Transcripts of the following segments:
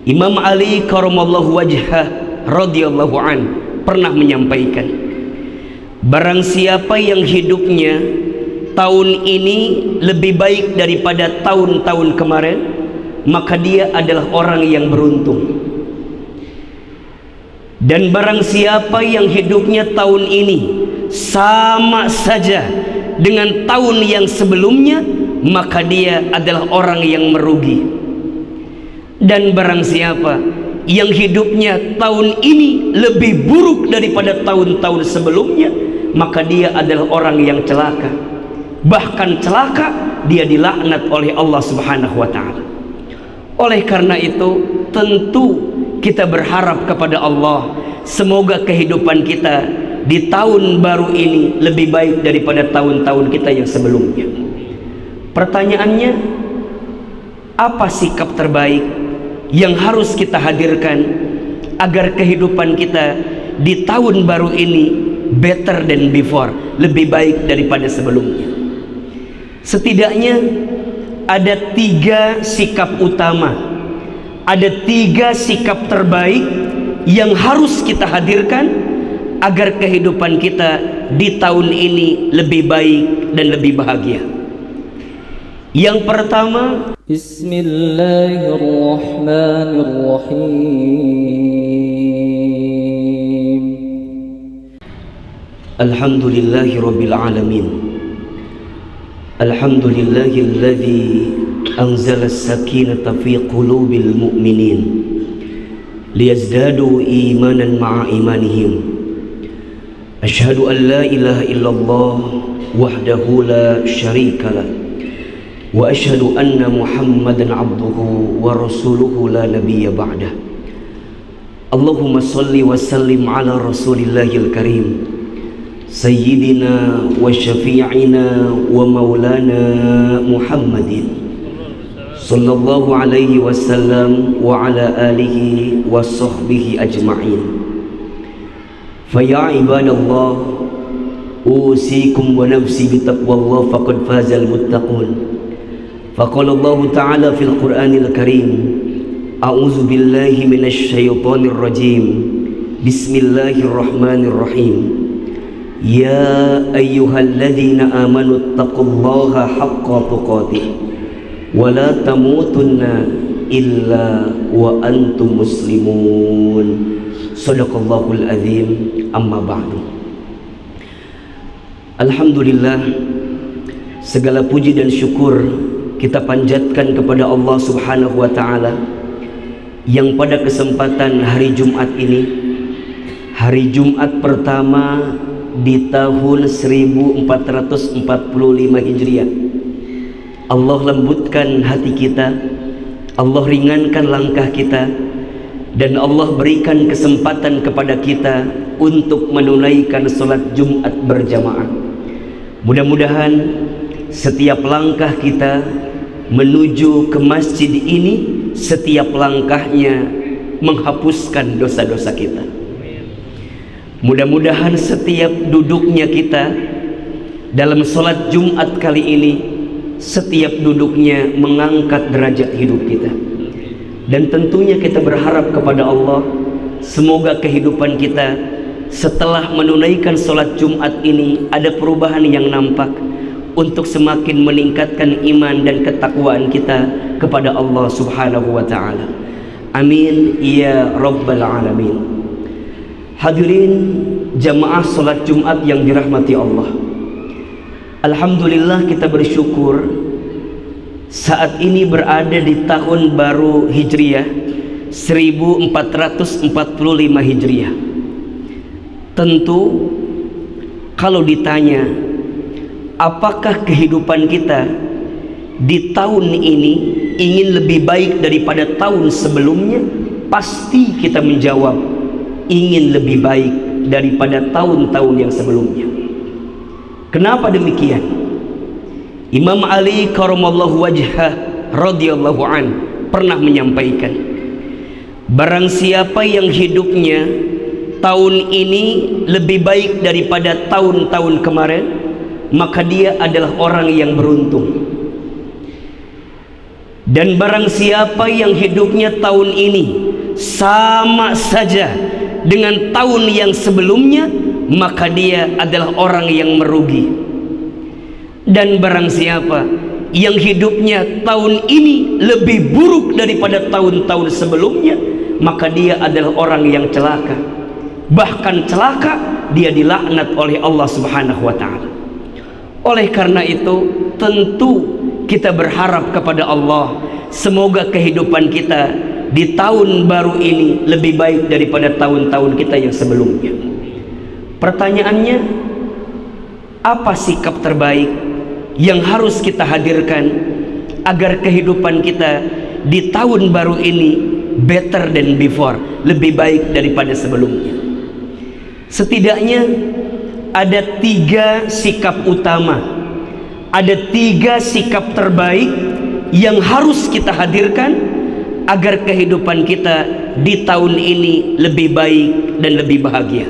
Imam Ali karamallahu wajhah radhiyallahu an pernah menyampaikan, barang siapa yang hidupnya tahun ini lebih baik daripada tahun-tahun kemarin, maka dia adalah orang yang beruntung. Dan barang siapa yang hidupnya tahun ini sama saja dengan tahun yang sebelumnya, maka dia adalah orang yang merugi. Dan barang siapa yang hidupnya tahun ini lebih buruk daripada tahun-tahun sebelumnya, maka dia adalah orang yang celaka. Bahkan celaka, dia dilaknat oleh Allah Subhanahu wa ta'ala. Oleh karena itu, tentu kita berharap kepada Allah, semoga kehidupan kita di tahun baru ini lebih baik daripada tahun-tahun kita yang sebelumnya. Pertanyaannya, apa sikap terbaik yang harus kita hadirkan agar kehidupan kita di tahun baru ini better than before, lebih baik daripada sebelumnya? Setidaknya ada 3 sikap utama, ada 3 sikap terbaik yang harus kita hadirkan agar kehidupan kita di tahun ini lebih baik dan lebih bahagia. Yang pertama, Bismillahirrahmanirrahim. Alhamdulillahirabbil alamin. Alhamdulillahilladzi anzala as-sakinata fi qulubil mu'minin liyazdadu imanan ma'a imanihim. Asyhadu an la ilaha illallah wahdahu la syarika lah, wa asyhadu anna Muhammadan abduhu wa rasuluhu la nabiyya ba'dah. Allahumma salli wa sallim ala rasulillahil karim sayyidina wa syafi'ina wa maulana Muhammadin sallallahu alaihi wasallam wa ala alihi wa sahbihi ajma'in. Faya ibadallah, usikum wa nafsi bitaqwallah faqad fazal muttaqun. Faqala Allah ta'ala fil Qur'anil Karim, a'udzu billahi minasy syaithanir rajim. Bismillahirrahmanirrahim. Ya ayyuhalladzina amanu taqullaha haqqa tuqatih wa la tamutunna illa wa antum muslimun. Shadaqallahul azim. Amma ba'du. Alhamdulillah, segala puji dan syukur kita panjatkan kepada Allah Subhanahu wa ta'ala yang pada kesempatan hari Jumat ini, hari Jumat pertama di tahun 1445 Hijriah, Allah lembutkan hati kita, Allah ringankan langkah kita, dan Allah berikan kesempatan kepada kita untuk menunaikan sholat Jumat berjamaah. Mudah-mudahan setiap langkah kita menuju ke masjid ini, setiap langkahnya menghapuskan dosa-dosa kita. Mudah-mudahan setiap duduknya kita dalam sholat Jumat kali ini, setiap duduknya mengangkat derajat hidup kita. Dan tentunya kita berharap kepada Allah, semoga kehidupan kita setelah menunaikan sholat Jumat ini ada perubahan yang nampak untuk semakin meningkatkan iman dan ketakwaan kita kepada Allah Subhanahu wa ta'ala. Amin ya rabbal alamin. Hadirin jamaah sholat Jumat yang dirahmati Allah, alhamdulillah kita bersyukur saat ini berada di tahun baru Hijriah 1445 Hijriah. Tentu kalau ditanya apakah kehidupan kita di tahun ini ingin lebih baik daripada tahun sebelumnya, pasti kita menjawab ingin lebih baik daripada tahun-tahun yang sebelumnya. Kenapa demikian? Imam Ali karamallahu wajhah radhiyallahu an pernah menyampaikan, barang siapa yang hidupnya tahun ini lebih baik daripada tahun-tahun kemarin, maka dia adalah orang yang beruntung. Dan barang siapa yang hidupnya tahun ini sama saja dengan tahun yang sebelumnya, maka dia adalah orang yang merugi. Dan barang siapa yang hidupnya tahun ini lebih buruk daripada tahun-tahun sebelumnya, maka dia adalah orang yang celaka. Bahkan celaka, dia dilaknat oleh Allah Subhanahu wa ta'ala. Oleh karena itu, tentu kita berharap kepada Allah, semoga kehidupan kita di tahun baru ini lebih baik daripada tahun-tahun kita yang sebelumnya. Pertanyaannya, apa sikap terbaik yang harus kita hadirkan agar kehidupan kita di tahun baru ini better than before, lebih baik daripada sebelumnya? Setidaknya ada 3 sikap utama, ada 3 sikap terbaik yang harus kita hadirkan agar kehidupan kita di tahun ini lebih baik dan lebih bahagia.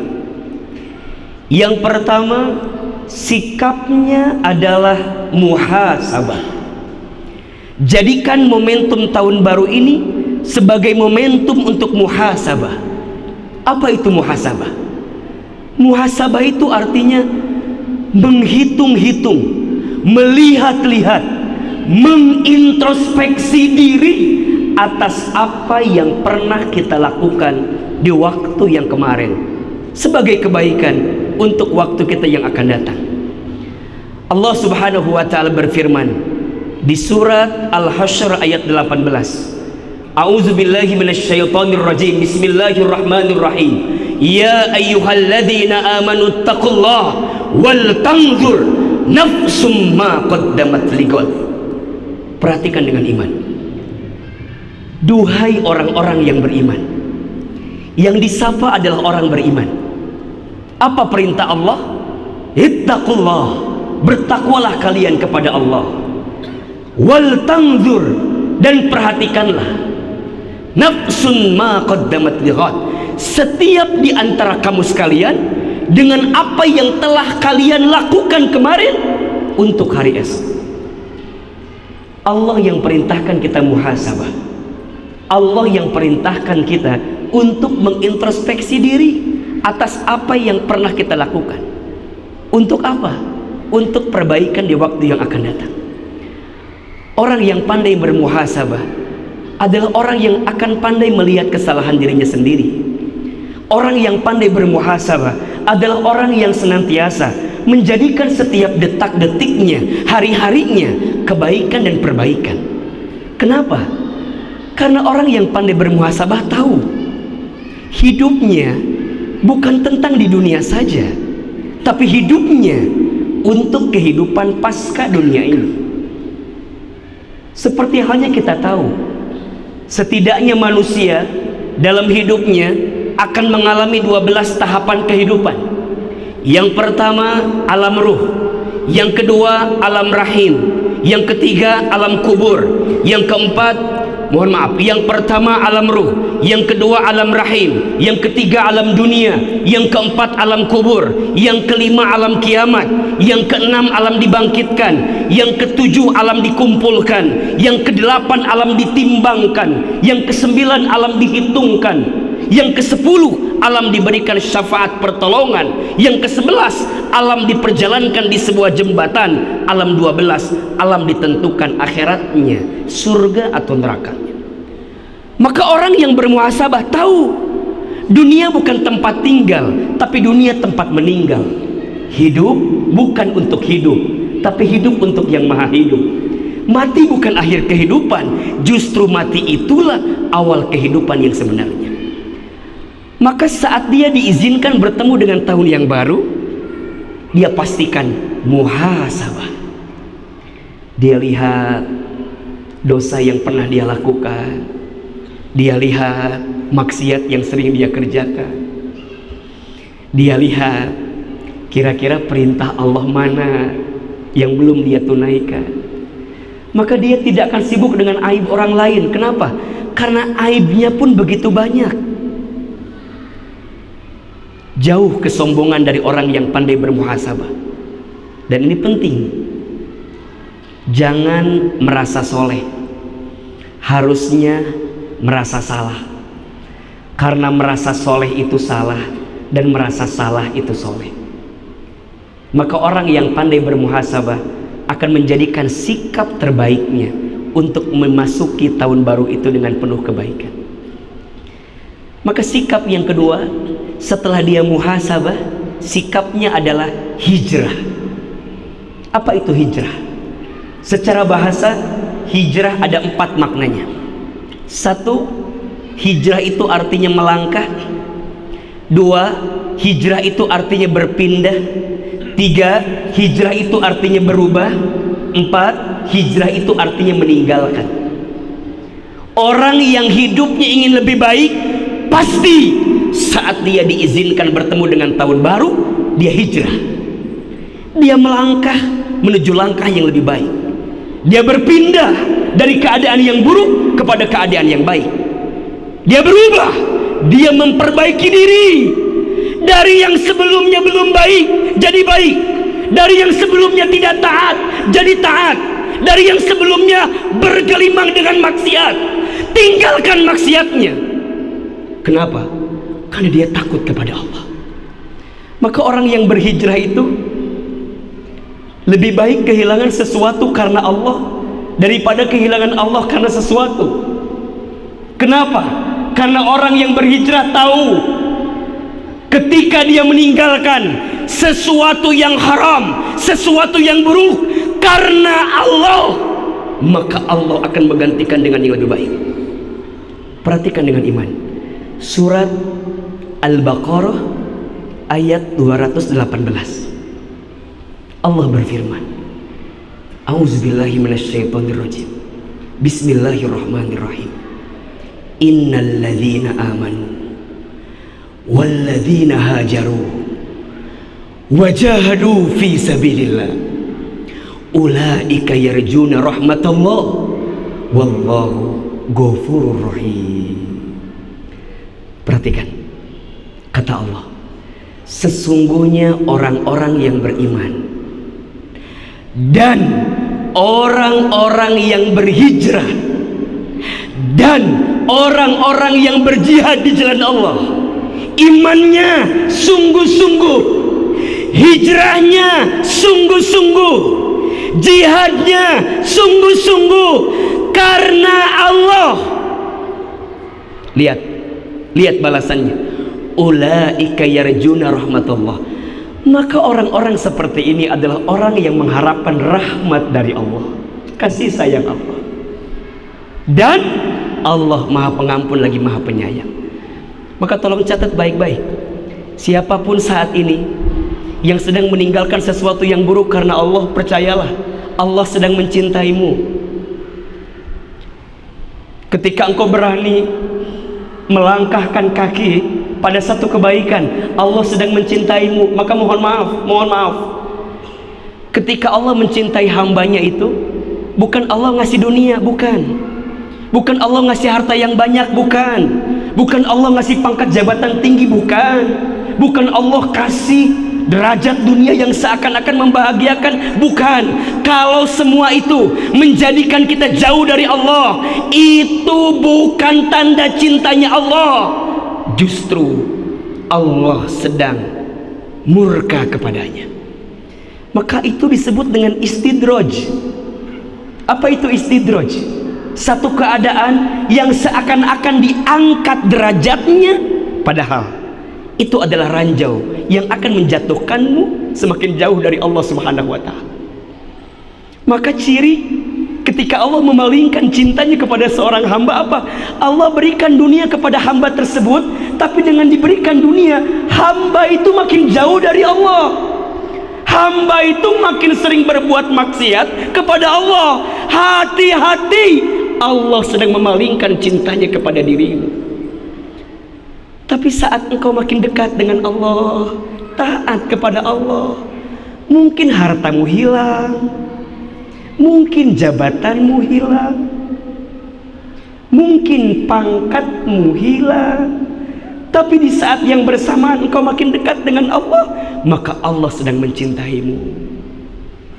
Yang pertama, sikapnya adalah muhasabah. Jadikan momentum tahun baru ini sebagai momentum untuk muhasabah. Apa itu muhasabah? Muhasabah itu artinya menghitung-hitung, melihat-lihat, mengintrospeksi diri atas apa yang pernah kita lakukan di waktu yang kemarin sebagai kebaikan untuk waktu kita yang akan datang. Allah Subhanahu wa ta'ala berfirman di surat Al-Hasyr ayat 18, A'udzubillahi minasyaitonirrajim, Bismillahirrahmanirrahim. Ya ayyuhalladzina amanu taqullaha wal tanzur nafsum ma qaddamat lighad. Perhatikan dengan iman. Duhai orang-orang yang beriman. Yang disapa adalah orang beriman. Apa perintah Allah? Ittaqullah, bertakwalah kalian kepada Allah. Wal tanzur, dan perhatikanlah. Nafsun ma qaddamat lighad, setiap di antara kamu sekalian dengan apa yang telah kalian lakukan kemarin untuk hari esok. Allah yang perintahkan kita muhasabah. Allah yang perintahkan kita untuk mengintrospeksi diri atas apa yang pernah kita lakukan. Untuk apa? Untuk perbaikan di waktu yang akan datang. Orang yang pandai bermuhasabah adalah orang yang akan pandai melihat kesalahan dirinya sendiri. Orang yang pandai bermuhasabah adalah orang yang senantiasa menjadikan setiap detak-detiknya, hari-harinya kebaikan dan perbaikan. Kenapa? Karena orang yang pandai bermuhasabah tahu hidupnya bukan tentang di dunia saja, tapi hidupnya untuk kehidupan pasca dunia ini. Seperti halnya kita tahu, setidaknya manusia dalam hidupnya akan mengalami 12 tahapan kehidupan. Yang pertama alam ruh, yang kedua alam rahim, yang ketiga alam kubur, yang keempat, mohon maaf, yang pertama alam ruh, yang kedua alam rahim, yang ketiga alam dunia, yang keempat alam kubur, yang kelima alam kiamat, yang keenam alam dibangkitkan, yang ketujuh alam dikumpulkan, yang kedelapan alam ditimbangkan, yang kesembilan alam dihitungkan, yang ke-10 alam diberikan syafaat pertolongan, yang ke-11 alam diperjalankan di sebuah jembatan, alam 12 alam ditentukan akhiratnya, surga atau nerakanya. Maka orang yang bermuhasabah tahu dunia bukan tempat tinggal, tapi dunia tempat meninggal. Hidup bukan untuk hidup, tapi hidup untuk yang maha hidup. Mati bukan akhir kehidupan, justru mati itulah awal kehidupan yang sebenarnya. Maka saat dia diizinkan bertemu dengan tahun yang baru, dia pastikan muhasabah. Dia lihat dosa yang pernah dia lakukan, dia lihat maksiat yang sering dia kerjakan, dia lihat kira-kira perintah Allah mana yang belum dia tunaikan. Maka dia tidak akan sibuk dengan aib orang lain. Kenapa? Karena aibnya pun begitu banyak. Jauh kesombongan dari orang yang pandai bermuhasabah. Dan ini penting. Jangan merasa soleh. harusnya merasa salah. Karena merasa soleh itu salah dan merasa salah itu soleh. Maka orang yang pandai bermuhasabah akan menjadikan sikap terbaiknya untuk memasuki tahun baru itu dengan penuh kebaikan. Maka sikap yang kedua setelah dia muhasabah, sikapnya adalah hijrah. Apa itu hijrah? Secara bahasa hijrah ada 4 maknanya. 1, hijrah itu artinya melangkah. 2, hijrah itu artinya berpindah. 3, hijrah itu artinya berubah. 4, hijrah itu artinya meninggalkan. Orang yang hidupnya ingin lebih baik, pasti saat dia diizinkan bertemu dengan tahun baru, dia hijrah. Dia melangkah menuju langkah yang lebih baik. Dia berpindah dari keadaan yang buruk kepada keadaan yang baik. Dia berubah, dia memperbaiki diri. Dari yang sebelumnya belum baik jadi baik, dari yang sebelumnya tidak taat jadi taat, dari yang sebelumnya bergelimang dengan maksiat, tinggalkan maksiatnya. Kenapa? Karena dia takut kepada Allah. Maka orang yang berhijrah itu lebih baik kehilangan sesuatu karena Allah daripada kehilangan Allah karena sesuatu. Kenapa? Karena orang yang berhijrah tahu ketika dia meninggalkan sesuatu yang haram, sesuatu yang buruk karena Allah, maka Allah akan menggantikan dengan yang lebih baik. Perhatikan dengan iman. Surat Al-Baqarah ayat 218. Allah berfirman, A'udzubillahi minasyaitonirrajim. Bismillahirrahmanirrahim. Innal ladzina amanu walladzina hajaru wajahadu fi sabilillah ulaika yarjuna rahmatallah wallahu ghafurur rahim. Perhatikan kata Allah, sesungguhnya orang-orang yang beriman dan orang-orang yang berhijrah dan orang-orang yang berjihad di jalan Allah, imannya sungguh-sungguh, hijrahnya sungguh-sungguh, jihadnya sungguh-sungguh karena Allah. Lihat balasannya, ulaika yarjuna rahmatullah. Maka orang-orang seperti ini adalah orang yang mengharapkan rahmat dari Allah, kasih sayang Allah. Dan Allah Maha Pengampun lagi Maha Penyayang. Maka tolong catat baik-baik, siapapun saat ini yang sedang meninggalkan sesuatu yang buruk karena Allah, percayalah Allah sedang mencintaimu. Ketika engkau berani melangkahkan kaki pada satu kebaikan, Allah sedang mencintaimu. Maka mohon maaf. Ketika Allah mencintai hambanya itu, bukan Allah ngasih dunia, bukan Allah ngasih harta yang banyak, bukan Allah ngasih pangkat jabatan tinggi, bukan Allah kasih derajat dunia yang seakan-akan membahagiakan, bukan. Kalau semua itu menjadikan kita jauh dari Allah, itu bukan tanda cintanya Allah. Justru Allah sedang murka kepadanya. Maka itu disebut dengan istidraj. Apa itu istidraj? Satu keadaan yang seakan-akan diangkat derajatnya, padahal itu adalah ranjau yang akan menjatuhkanmu semakin jauh dari Allah Subhanahu wa Ta'ala. Maka ciri ketika Allah memalingkan cintanya kepada seorang hamba apa? Allah berikan dunia kepada hamba tersebut, tapi dengan diberikan dunia, hamba itu makin jauh dari Allah. Hamba itu makin sering berbuat maksiat kepada Allah. Hati-hati, Allah sedang memalingkan cintanya kepada dirimu. Tapi saat engkau makin dekat dengan Allah, taat kepada Allah, mungkin hartamu hilang, mungkin jabatanmu hilang, mungkin pangkatmu hilang, tapi di saat yang bersamaan engkau makin dekat dengan Allah, maka Allah sedang mencintaimu.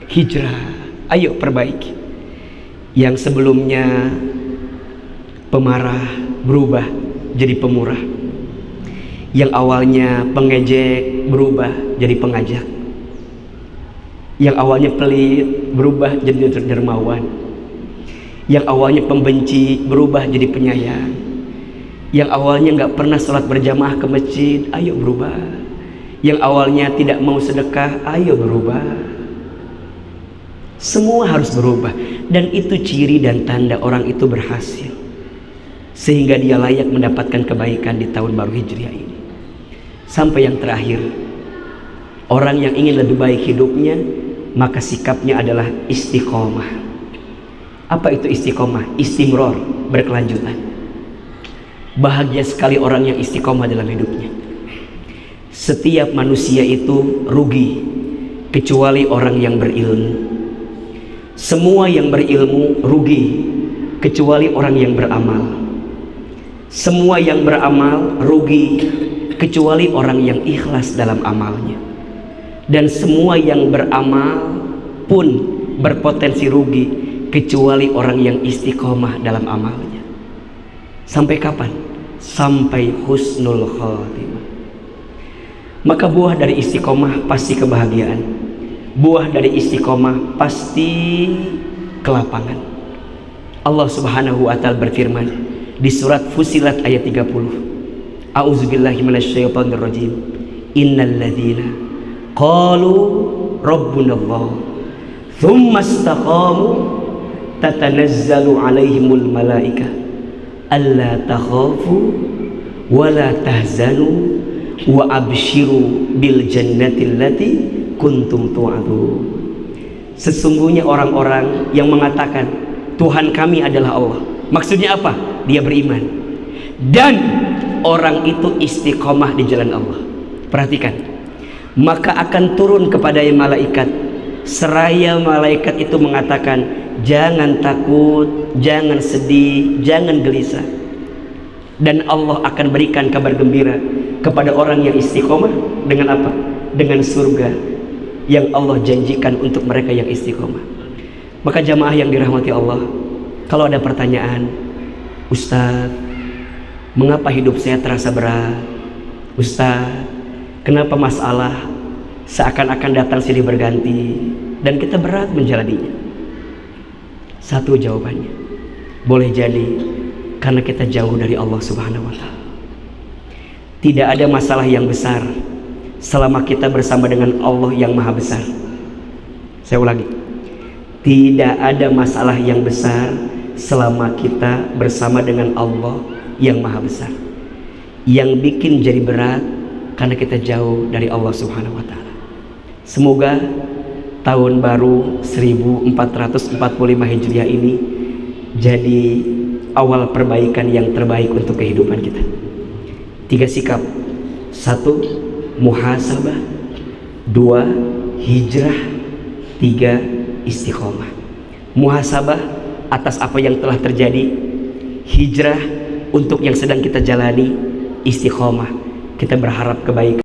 Hijrah, ayo perbaiki. Yang sebelumnya pemarah berubah jadi pemurah. Yang awalnya pengejek berubah jadi pengajak. Yang awalnya pelit berubah jadi dermawan. Yang awalnya pembenci berubah jadi penyayang. Yang awalnya nggak pernah sholat berjamaah ke masjid, ayo berubah. Yang awalnya tidak mau sedekah, ayo berubah. Semua harus berubah, dan itu ciri dan tanda orang itu berhasil, sehingga dia layak mendapatkan kebaikan di tahun baru Hijriah ini. Sampai yang terakhir, orang yang ingin lebih baik hidupnya, maka sikapnya adalah istiqomah. Apa itu istiqomah? Istimror, berkelanjutan. Bahagia sekali orang yang istiqomah dalam hidupnya. Setiap manusia itu rugi kecuali orang yang berilmu. Semua yang berilmu rugi kecuali orang yang beramal. Semua yang beramal rugi kecuali orang yang ikhlas dalam amalnya. Dan semua yang beramal pun berpotensi rugi kecuali orang yang istiqomah dalam amalnya. Sampai kapan? Sampai husnul khatimah. Maka buah dari istiqomah pasti kebahagiaan. Buah dari istiqomah pasti kelapangan. Allah Subhanahu wa ta'ala berfirman di surat Fussilat ayat 30. A'udzubillahi minasyaitonirrajim. Innal ladzina qalu rabbunallah tsumma istaqamu tatanazzalu 'alaihimul malaikah alla takhafu wa la tahzanu wa abshiru bil jannati allati kuntum tu'adun. Sesungguhnya orang-orang yang mengatakan Tuhan kami adalah Allah. Maksudnya apa? Dia beriman. Dan orang itu istiqomah di jalan Allah. Perhatikan. Maka akan turun kepada malaikat, seraya malaikat itu mengatakan, jangan takut, jangan sedih, jangan gelisah. Dan Allah akan berikan kabar gembira kepada orang yang istiqomah dengan apa? Dengan surga yang Allah janjikan untuk mereka yang istiqomah. Maka jamaah yang dirahmati Allah, kalau ada pertanyaan, Ustaz, mengapa hidup saya terasa berat? Ustaz, kenapa masalah seakan-akan datang silih berganti dan kita berat menjalaninya? Satu jawabannya, boleh jadi karena kita jauh dari Allah Subhanahu wa ta'ala. Tidak ada masalah yang besar selama kita bersama dengan Allah yang maha besar. Saya ulangi, tidak ada masalah yang besar selama kita bersama dengan Allah yang maha besar. Yang bikin jadi berat karena kita jauh dari Allah Subhanahu wa ta'ala. Semoga tahun baru 1445 Hijriah ini jadi awal perbaikan yang terbaik untuk kehidupan kita. 3 sikap. 1, muhasabah. 2, hijrah. 3, istiqomah. Muhasabah atas apa yang telah terjadi. Hijrah untuk yang sedang kita jalani. Istiqomah, kita berharap kebaikan.